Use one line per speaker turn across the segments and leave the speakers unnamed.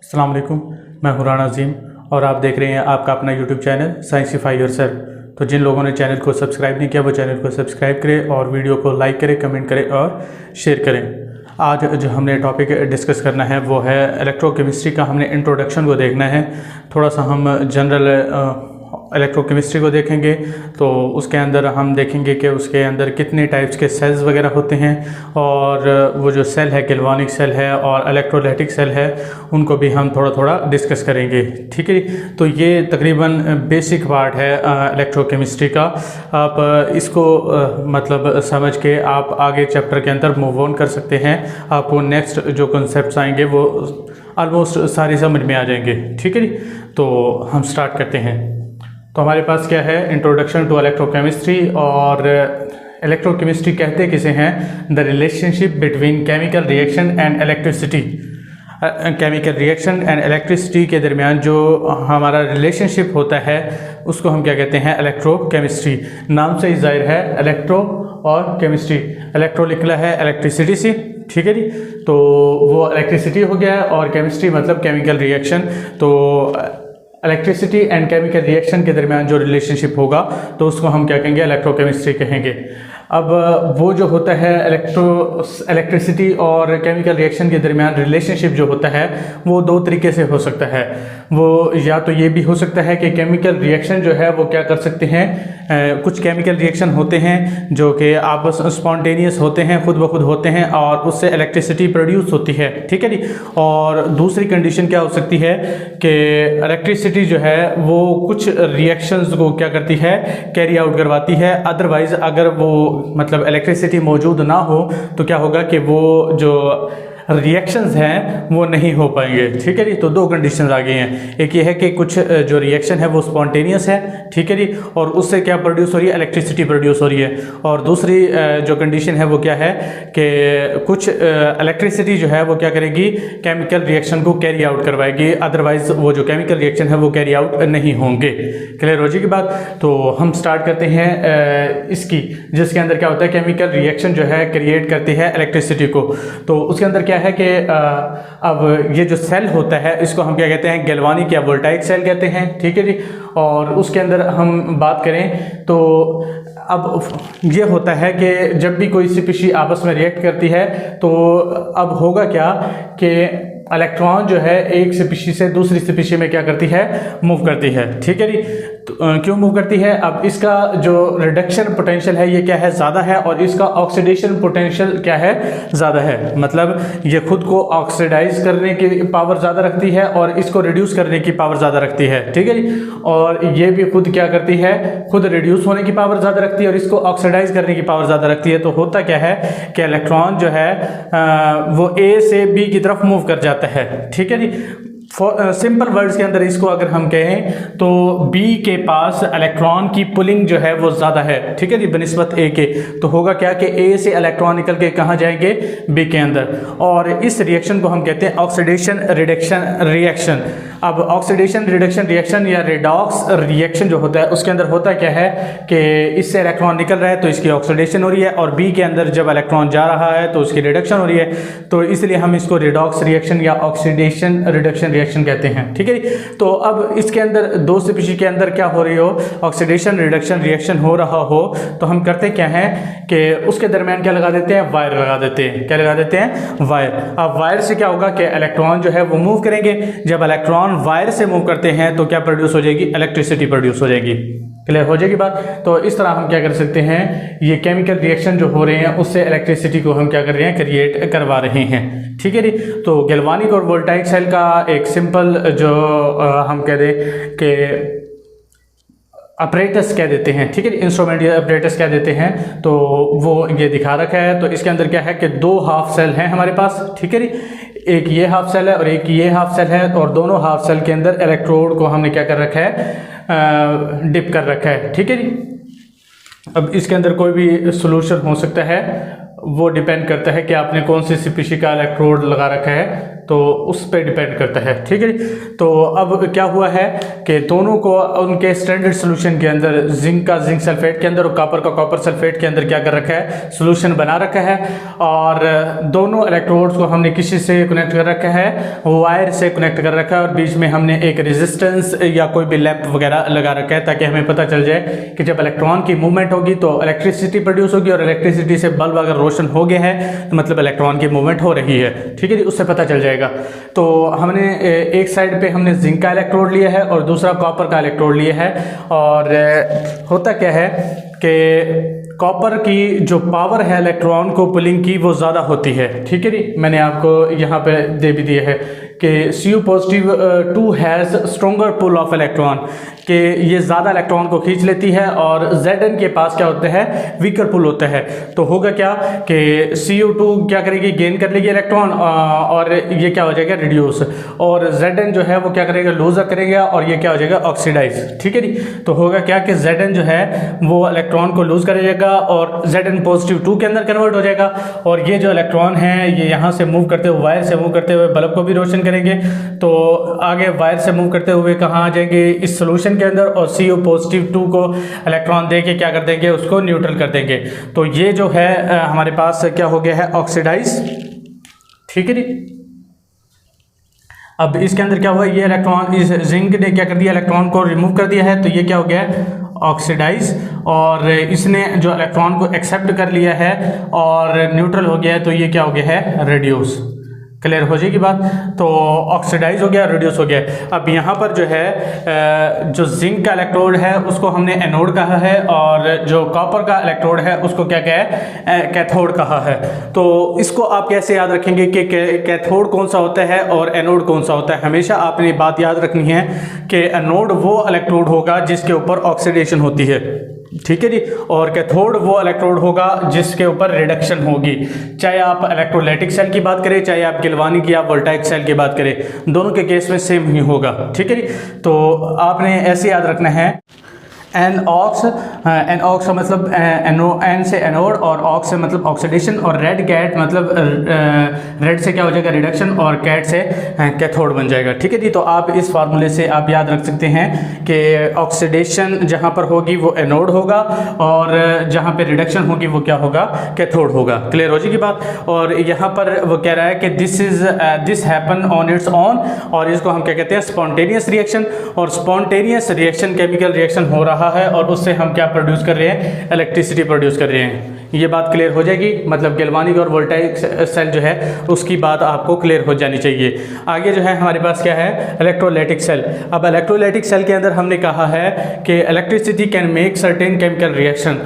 अस्सलाम वालेकुम, मैं हूं राना अजीम और आप देख रहे हैं आपका अपना यूट्यूब चैनल साइंसिफाई योरसेल्फ। तो जिन लोगों ने चैनल को सब्सक्राइब नहीं किया वो चैनल को सब्सक्राइब करें और वीडियो को लाइक करें, कमेंट करें और शेयर करें। आज जो हमने टॉपिक डिस्कस करना है वो है इलेक्ट्रोकेमिस्ट्री का। हमने इंट्रोडक्शन को देखना है, थोड़ा सा हम जनरल इलेक्ट्रोकेमिस्ट्री को देखेंगे। तो उसके अंदर हम देखेंगे कि उसके अंदर कितने टाइप्स के सेल्स वगैरह होते हैं और वो जो सेल है गैल्वानिक सेल है और इलेक्ट्रोलाइटिक सेल है उनको भी हम थोड़ा थोड़ा डिस्कस करेंगे। ठीक है, तो ये तकरीबन बेसिक पार्ट है इलेक्ट्रोकेमिस्ट्री का। आप इसको मतलब समझ के आप आगे चैप्टर के अंदर मूव ऑन कर सकते हैं। आपको नेक्स्ट जो कॉन्सेप्ट्स आएंगे वो ऑलमोस्ट सारे समझ में आ जाएंगे। ठीक है, तो हम स्टार्ट करते हैं। तो हमारे पास क्या है, इंट्रोडक्शन टू इलेक्ट्रोकेमिस्ट्री। और इलेक्ट्रोकेमिस्ट्री कहते किसे हैं? The relationship between chemical reaction and electricity. Chemical reaction and electricity के दरमियान जो हमारा रिलेशनशिप होता है उसको हम क्या कहते हैं? इलेक्ट्रोकेमिस्ट्री। नाम से ही जाहिर है, इलेक्ट्रो और केमिस्ट्री। इलेक्ट्रो निकला है इलेक्ट्रिसिटी से, ठीक है जी, तो वो इलेक्ट्रिसिटी हो गया और केमिस्ट्री मतलब केमिकल रिएक्शन। तो इलेक्ट्रिसिटी एंड केमिकल रिएक्शन के दरमियान जो रिलेशनशिप होगा तो उसको हम क्या कहेंगे? इलेक्ट्रोकेमिस्ट्री कहेंगे। अब वो जो होता है इलेक्ट्रिसिटी और केमिकल रिएक्शन के दरमियान रिलेशनशिप जो होता है वो दो तरीके से हो सकता है। वो या तो ये भी हो सकता है कि केमिकल रिएक्शन जो है वो क्या कर सकते हैं, कुछ केमिकल रिएक्शन होते हैं जो कि आपस स्पॉन्टेनियस होते हैं, खुद ब खुद होते हैं और उससे इलेक्ट्रिसिटी प्रोड्यूस होती है। ठीक है जी। और दूसरी कंडीशन क्या हो सकती है कि इलेक्ट्रिसिटी जो है वो कुछ रिएक्शंस को क्या करती है? कैरी आउट करवाती है। अदरवाइज अगर वो मतलब इलेक्ट्रिसिटी मौजूद ना हो तो क्या होगा कि वो जो रिएक्शंस हैं वो नहीं हो पाएंगे। ठीक है जी। तो दो कंडीशंस आ गई हैं, एक ये है कि कुछ जो रिएक्शन है वो स्पॉन्टेनियस है, ठीक है जी, और उससे क्या प्रोड्यूस हो रही है? इलेक्ट्रिसिटी प्रोड्यूस हो रही है। और दूसरी जो कंडीशन है वो क्या है कि कुछ इलेक्ट्रिसिटी जो है वो क्या करेगी? केमिकल रिएक्शन को कैरी आउट करवाएगी। अदरवाइज वो जो केमिकल रिएक्शन है वो कैरी आउट नहीं होंगे। क्लियर हो जाएगी बात? तो हम स्टार्ट करते हैं इसकी, जिसके अंदर क्या होता है? केमिकल रिएक्शन जो है क्रिएट करती है इलेक्ट्रिसिटी को। तो उसके अंदर क्या है कि अब ये जो सेल होता है इसको हम क्या कहते हैं? गैल्वानिक या वोल्टाइक सेल कहते हैं। ठीक है जी। और उसके अंदर हम बात करें तो अब ये होता है कि जब भी कोई स्पीशी आपस में रिएक्ट करती है तो अब होगा क्या कि इलेक्ट्रॉन जो है एक स्पीशी से दूसरी स्पीशी में क्या करती है? मूव करती है। ठीक है जी। तो क्यों मूव करती है? अब इसका जो रिडक्शन पोटेंशियल है ये क्या है? ज़्यादा है। और इसका ऑक्सीडेशन पोटेंशियल क्या है? ज़्यादा है। मतलब ये खुद को ऑक्सीडाइज करने की पावर ज़्यादा रखती है और इसको रिड्यूस करने की पावर ज़्यादा रखती है। ठीक है जी। और ये भी खुद क्या करती है? खुद रिड्यूस होने की पावर ज़्यादा रखती है और इसको ऑक्सीडाइज करने की पावर ज़्यादा रखती है। तो होता क्या है कि इलेक्ट्रॉन जो है वो ए से बी की तरफ मूव कर जाता है। ठीक है जी। सिंपल वर्ड्स के अंदर इसको अगर हम कहें तो B के पास इलेक्ट्रॉन की पुलिंग जो है वो ज़्यादा है। ठीक है जी, बनिस्बत A के। तो होगा क्या कि A से इलेक्ट्रॉन निकल के कहाँ जाएंगे? B के अंदर। और इस रिएक्शन को हम कहते हैं ऑक्सीडेशन रिडक्शन रिएक्शन। अब ऑक्सीडेशन रिडक्शन रिएक्शन या रेडॉक्स रिएक्शन जो होता है उसके अंदर होता क्या है कि इससे इलेक्ट्रॉन निकल रहा है तो इसकी ऑक्सीडेशन हो रही है और B के अंदर जब इलेक्ट्रॉन जा रहा है तो उसकी रिडक्शन हो रही है। तो इसलिए हम इसको रेडॉक्स रिएक्शन या ऑक्सीडेशन रिडक्शन रिएक्शन कहते हैं। ठीक है। तो अब इसके अंदर दो स्पीशी के अंदर क्या हो रही हो? ऑक्सीडेशन रिडक्शन रिएक्शन हो रहा हो तो हम करते क्या हैं कि उसके दरमियान क्या लगा देते हैं? वायर लगा देते हैं। क्या लगा देते हैं? वायर। अब वायर से क्या होगा कि इलेक्ट्रॉन जो है वो मूव करेंगे। जब इलेक्ट्रॉन वायर से मूव करते हैं तो क्या प्रोड्यूस हो जाएगी? इलेक्ट्रिसिटी प्रोड्यूस हो जाएगी। क्लियर हो जाएगी बात? तो इस तरह हम क्या कर सकते हैं, ये केमिकल रिएक्शन जो हो रहे हैं उससे इलेक्ट्रिसिटी को हम क्या कर रहे हैं? क्रिएट करवा रहे हैं। ठीक है जी। तो गैल्वानिक और वोल्टाइक सेल का एक सिंपल जो हम कह दें कि अपरेटस कह देते हैं। ठीक है, इंस्ट्रूमेंट या अपरेटस कह देते हैं। तो वो ये दिखा रखा है। तो इसके अंदर क्या है कि दो हाफ सेल हैं हमारे पास। ठीक है जी। एक ये हाफ सेल है और एक ये हाफ सेल है और दोनों हाफ सेल के अंदर इलेक्ट्रोड को हमने क्या कर रखा है? डिप कर रखा है। ठीक है जी। अब इसके अंदर कोई भी सोल्यूशन हो सकता है, वो डिपेंड करता है कि आपने कौन सी स्पीशी का इलेक्ट्रोड लगा रखा है। तो उस पर डिपेंड करता है, ठीक है। तो अब क्या हुआ है कि दोनों को उनके स्टैंडर्ड सोल्यूशन के अंदर जिंक का जिंक सल्फेट के अंदर और कॉपर का कॉपर सल्फेट के अंदर क्या कर रखा है, सोल्यूशन बना रखा है। और दोनों इलेक्ट्रोड्स को हमने किसी से कनेक्ट कर रखा है, वायर से कनेक्ट कर रखा है, और बीच में हमने एक रेजिस्टेंस या कोई भी लैंप वगैरह लगा रखा है ताकि हमें पता चल जाए कि जब इलेक्ट्रॉन की मूवमेंट होगी तो इलेक्ट्रिसिटी प्रोड्यूस होगी, और इलेक्ट्रिसिटी से बल्ब अगर रोशन हो गया है तो मतलब इलेक्ट्रॉन की मूवमेंट हो रही है, ठीक है जी, उससे पता चल जाएगा। तो हमने एक साइड पे हमने जिंक का इलेक्ट्रोड लिया है और दूसरा कॉपर का इलेक्ट्रोड लिया है। और होता क्या है कि कॉपर की जो पावर है इलेक्ट्रॉन को पुलिंग की वो ज़्यादा होती है, ठीक है जी। मैंने आपको यहाँ पे दे भी दिया है कि Cu positive 2 has stronger pull of electron, कि ये ज़्यादा इलेक्ट्रॉन को खींच लेती है, और Zn के पास क्या होता है, वीकर पुल होता है। तो होगा क्या कि Cu2 क्या करेगी, गेन कर लेगी इलेक्ट्रॉन, और ये क्या हो जाएगा, रिड्यूस, और Zn जो है वो क्या करेगा, लूजर करेगा, और ये क्या हो जाएगा, ऑक्सीडाइज, ठीक है जी। तो होगा क्या कि Zn जो है वो इलेक्ट्रॉन को लूज करेगा और Zn पॉजिटिव 2 के अंदर कन्वर्ट हो जाएगा, और ये जो इलेक्ट्रॉन है ये यहाँ से मूव करते हुए, वायर से मूव करते हुए बल्ब को भी रोशन करेंगे। तो आगे वायर से मूव करते हुए कहाँ आ जाएंगे, इस सोल्यूशन के अंदर, और Cu पॉजिटिव 2 को इलेक्ट्रॉन दे के क्या कर देंगे, उसको न्यूट्रल कर देंगे। तो ये जो है हमारे पास क्या हो गया है, ऑक्सीडाइज, ठीक है जी। अब इसके अंदर क्या हुआ, ये इलेक्ट्रॉन, इस जिंक ने क्या कर दिया, इलेक्ट्रॉन को रिमूव कर दिया है, तो ये क्या हो गया है, ऑक्सीडाइज, और इसने जो इलेक्ट्रॉन को एक्सेप्ट कर लिया है और न्यूट्रल हो गया है, तो ये क्या हो गया है, रिड्यूस। क्लियर हो जाएगी बात। तो ऑक्सीडाइज हो गया, रिड्यूस हो गया। अब यहाँ पर जो है जो जिंक का इलेक्ट्रोड है उसको हमने एनोड कहा है, और जो कॉपर का इलेक्ट्रोड है उसको क्या कहा है, कैथोड कहा है। तो इसको आप कैसे याद रखेंगे कि कैथोड कौन सा होता है और एनोड कौन सा होता है। हमेशा आपने बात याद रखनी है कि एनोड वो इलेक्ट्रोड होगा जिसके ऊपर ऑक्सीडेशन होती है, ठीक है जी, और कैथोड वो इलेक्ट्रोड होगा जिसके ऊपर रिडक्शन होगी। चाहे आप इलेक्ट्रोलाइटिक सेल की बात करें, चाहे आप गैल्वानिक या वोल्टाइक सेल की बात करें, दोनों के केस में सेम ही होगा, ठीक है जी। तो आपने ऐसे याद रखना है, एन ऑक्स का मतलब एन से एनोड, और ऑक्स से मतलब ऑक्सीडेशन, और रेड कैट मतलब रेड से क्या हो जाएगा, रिडक्शन, और कैट से कैथोड बन जाएगा, ठीक है जी। तो आप इस फार्मूले से आप याद रख सकते हैं कि ऑक्सीडेशन जहाँ पर होगी वो एनोड होगा, और जहाँ पे रिडक्शन होगी वो क्या होगा, कैथोड होगा। क्लियर हो जाएगी बात। और यहाँ पर वो कह रहा है कि this happen on it's on, और इसको हम क्या कहते हैं, स्पॉन्टेनियस रिएक्शन। और स्पॉन्टेनियस रिएक्शन केमिकल रिएक्शन हो रहा है, और उससे हम क्या प्रोड्यूस कर रहे हैं, इलेक्ट्रिसिटी प्रोड्यूस कर रहे हैं। ये बात क्लियर हो जाएगी, मतलब गैल्वानिक और वोल्टाइक सेल जो है उसकी बात आपको क्लियर हो जानी चाहिए। आगे जो है हमारे पास क्या है, इलेक्ट्रोलाइटिक सेल। अब इलेक्ट्रोलाइटिक सेल के अंदर हमने कहा है कि electricity can make certain chemical reaction.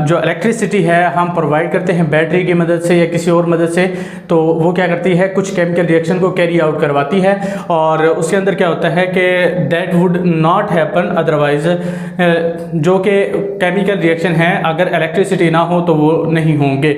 जो इलेक्ट्रिसिटी है हम प्रोवाइड करते हैं बैटरी की मदद से या किसी और मदद से, तो वो क्या करती है, कुछ केमिकल रिएक्शन को कैरी आउट करवाती है, और उसके अंदर क्या होता है कि that would not happen otherwise, जो कि केमिकल रिएक्शन है अगर इलेक्ट्रिसिटी ना हो तो वो नहीं होंगे।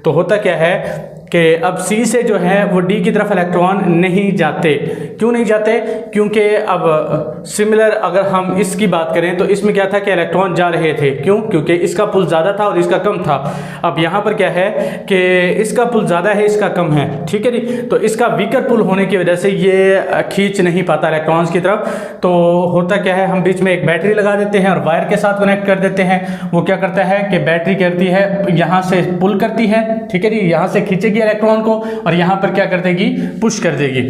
तो होता क्या है कि अब C से जो है वो D की तरफ इलेक्ट्रॉन नहीं जाते। क्यों नहीं जाते, क्योंकि अब सिमिलर अगर हम इसकी बात करें तो इसमें क्या था कि इलेक्ट्रॉन जा रहे थे, क्यों, क्योंकि इसका पुल ज़्यादा था और इसका कम था। अब यहाँ पर क्या है कि इसका पुल ज़्यादा है, इसका कम है, ठीक है जी। तो इसका वीकर पुल होने की वजह से ये खींच नहीं पाता इलेक्ट्रॉन्स की तरफ। तो होता क्या है, हम बीच में एक बैटरी लगा देते हैं और वायर के साथ कनेक्ट कर देते हैं। वो क्या करता है कि बैटरी करती है, यहाँ से पुल करती है, ठीक है जी, यहाँ से खींचेगी इलेक्ट्रॉन को, और यहाँ पर क्या कर देगी, पुश कर देगी।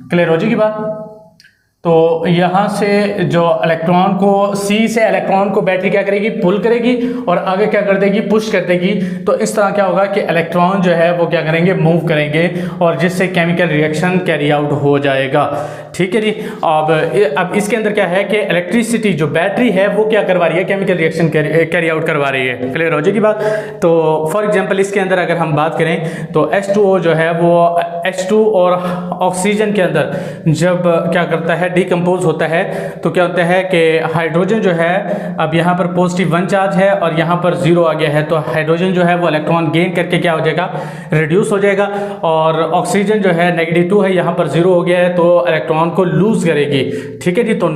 क्लियर हो जाएगी बात। तो यहाँ से जो इलेक्ट्रॉन को, C से इलेक्ट्रॉन को बैटरी क्या करेगी, पुल करेगी, और आगे क्या कर देगी, पुश कर देगी। तो इस तरह क्या होगा कि इलेक्ट्रॉन जो है वो क्या करेंगे, मूव करेंगे, और जिससे केमिकल रिएक्शन कैरी आउट हो जाएगा, ठीक है जी। अब इसके अंदर क्या है कि इलेक्ट्रिसिटी जो बैटरी है वो क्या करवा रही है, केमिकल रिएक्शन कैरी आउट करवा रही है। क्लियर हो जाएगी बात। तो फॉर एग्जांपल इसके अंदर अगर हम बात करें तो H2O जो है वो H2 और ऑक्सीजन के अंदर जब क्या करता है, डिकम्पोज होता है तो क्या होता है कि हाइड्रोजन जो है अब यहाँ पर +1 चार्ज है और यहाँ पर 0 आ गया है, तो हाइड्रोजन जो है वो इलेक्ट्रॉन गेन करके क्या हो जाएगा, रिड्यूस हो जाएगा। और ऑक्सीजन जो है -2 है, यहाँ पर 0 हो गया है तो इलेक्ट्रॉन को लूज करेगी। ठीक है जी, तो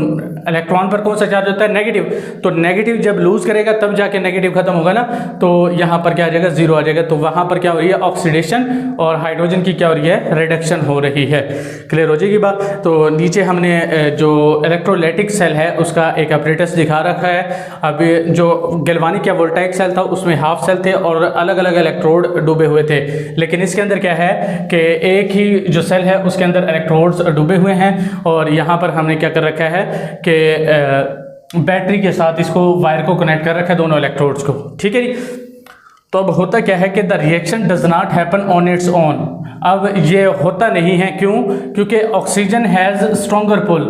इलेक्ट्रॉन पर कौन सा चार्ज होता है, नेगेटिव, तो नेगेटिव जब लूज करेगा तब जाके नेगेटिव खत्म होगा ना, तो यहाँ पर क्या आ जाएगा, 0 आ जाएगा। तो वहाँ पर क्या हो रही है, ऑक्सीडेशन, और हाइड्रोजन की क्या हो रही है, रिडक्शन हो रही है। क्लियर हो जाएगी बात। तो नीचे हमने जो इलेक्ट्रोलाइटिक सेल है उसका एक अपरेटस दिखा रखा है। अब जो गैल्वानिक या वोल्टाइक सेल था उसमें हाफ सेल थे और अलग अलग इलेक्ट्रोड डूबे हुए थे, लेकिन इसके अंदर क्या है कि एक ही जो सेल है उसके अंदर इलेक्ट्रोड्स डूबे हुए हैं। और यहाँ पर हमने क्या कर रखा है कि बैटरी के साथ इसको वायर को कनेक्ट कर रखा है, दोनों इलेक्ट्रोड्स को। ठीक है जी। तो अब होता क्या है कि the reaction does not happen on its own. अब ये होता नहीं है, क्यों? क्योंकि ऑक्सीजन हैज़ स्ट्रॉन्गर पुल।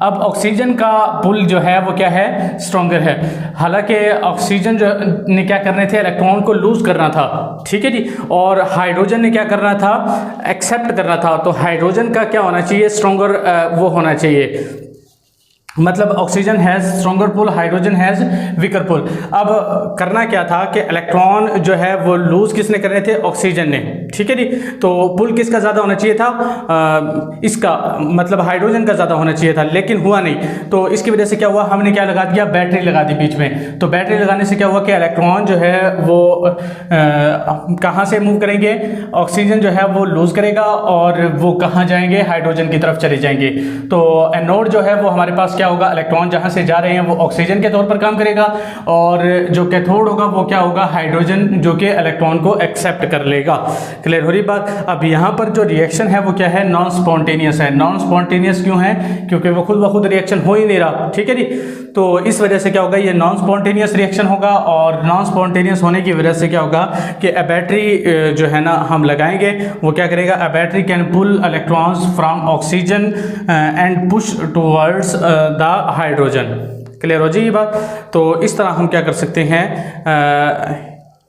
अब ऑक्सीजन का पुल जो है वो क्या है, स्ट्रॉन्गर है। हालांकि ऑक्सीजन जो ने क्या करने थे, इलेक्ट्रॉन को लूज करना था। ठीक है जी। और हाइड्रोजन ने क्या करना था, एक्सेप्ट करना था। तो हाइड्रोजन का क्या होना चाहिए, स्ट्रॉन्गर वो होना चाहिए, मतलब oxygen has stronger pull, hydrogen has weaker pull. अब करना क्या था कि इलेक्ट्रॉन जो है वो लूज किसने करने थे, ऑक्सीजन ने। ठीक है जी। तो पुल किसका ज़्यादा होना चाहिए था, इसका मतलब हाइड्रोजन का ज़्यादा होना चाहिए था, लेकिन हुआ नहीं। तो इसकी वजह से क्या हुआ, हमने क्या लगा दिया, बैटरी लगा दी बीच में। तो बैटरी लगाने से क्या हुआ कि इलेक्ट्रॉन जो है वो कहाँ से मूव करेंगे, ऑक्सीजन जो है वो लूज करेगा और वो कहाँ जाएंगे, हाइड्रोजन की तरफ चले जाएंगे। तो एनोड जो है वो हमारे पास क्या होगा, इलेक्ट्रॉन जहां से जा रहे हैं वो ऑक्सीजन के तौर पर काम करेगा, और जो कैथोड होगा वो क्या होगा, हाइड्रोजन, जो कि इलेक्ट्रॉन को एक्सेप्ट कर लेगा। क्लियर हो रही बात। अब यहाँ पर जो रिएक्शन है वो क्या है, नॉन स्पॉन्टेनियस है। नॉन स्पॉन्टेनियस क्यों है, क्योंकि वो खुद ब खुद रिएक्शन हो ही नहीं रहा। ठीक है जी। तो इस वजह से क्या होगा, ये नॉन स्पॉन्टेनियस रिएक्शन होगा। और नॉन स्पॉन्टेनियस होने की वजह से क्या होगा कि अ बैटरी जो है ना हम लगाएंगे, वो क्या करेगा, a battery can pull electrons from oxygen and push towards the hydrogen. Clear हो जाएगी बात। तो इस तरह हम क्या कर सकते हैं,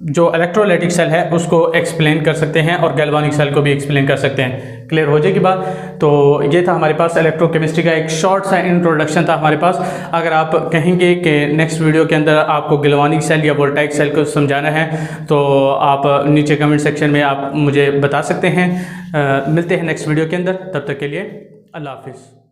जो इलेक्ट्रोलाइटिक सेल है उसको एक्सप्लेन कर सकते हैं और गैल्वानिक सेल को भी एक्सप्लेन कर सकते हैं। क्लियर हो जाएगी बात। तो ये था हमारे पास इलेक्ट्रोकेमिस्ट्री का एक शॉर्ट सा इंट्रोडक्शन था हमारे पास। अगर आप कहेंगे कि नेक्स्ट वीडियो के अंदर आपको गैल्वानिक सेल या वोल्टाइक सेल को समझाना है तो आप नीचे कमेंट सेक्शन में आप मुझे बता सकते हैं। मिलते हैं नेक्स्ट वीडियो के अंदर, तब तक के लिए अल्लाह हाफिज़।